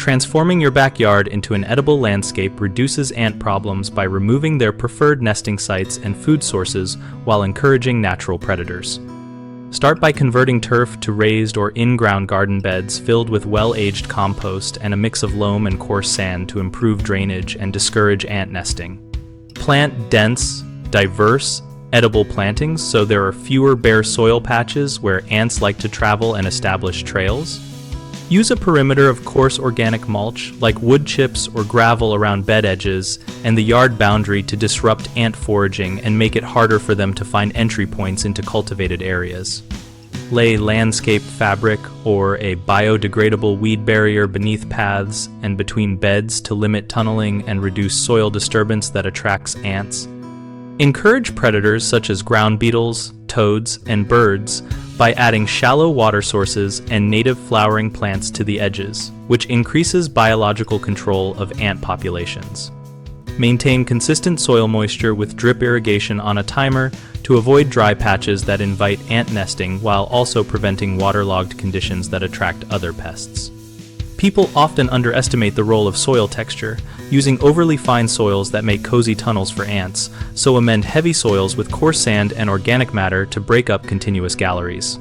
Transforming your backyard into an edible landscape reduces ant problems by removing their preferred nesting sites and food sources while encouraging natural predators. Start by converting turf to raised or in-ground garden beds filled with well-aged compost and a mix of loam and coarse sand to improve drainage and discourage ant nesting. Plant dense, diverse, edible plantings so there are fewer bare soil patches where ants like to travel and establish trails. Use a perimeter of coarse organic mulch, like wood chips or gravel around bed edges and the yard boundary to disrupt ant foraging and make it harder for them to find entry points into cultivated areas. Lay landscape fabric or a biodegradable weed barrier beneath paths and between beds to limit tunneling and reduce soil disturbance that attracts ants. Encourage predators such as ground beetles, toads, and birds by adding shallow water sources and native flowering plants to the edges, which increases biological control of ant populations. Maintain consistent soil moisture with drip irrigation on a timer to avoid dry patches that invite ant nesting while also preventing waterlogged conditions that attract other pests. People often underestimate the role of soil texture, using overly fine soils that make cozy tunnels for ants, so amend heavy soils with coarse sand and organic matter to break up continuous galleries.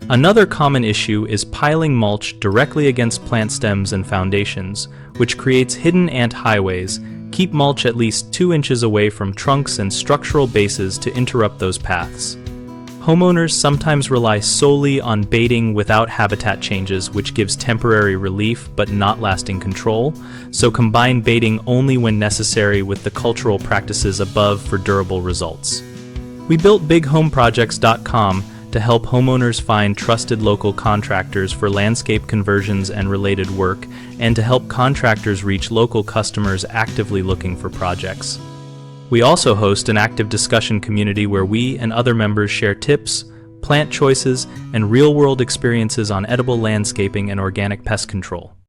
Another common issue is piling mulch directly against plant stems and foundations, which creates hidden ant highways. Keep mulch at least 2 inches away from trunks and structural bases to interrupt those paths. Homeowners sometimes rely solely on baiting without habitat changes, which gives temporary relief but not lasting control, so combine baiting only when necessary with the cultural practices above for durable results. We built BigHomeProjects.com to help homeowners find trusted local contractors for landscape conversions and related work, and to help contractors reach local customers actively looking for projects. We also host an active discussion community where we and other members share tips, plant choices, and real-world experiences on edible landscaping and organic pest control.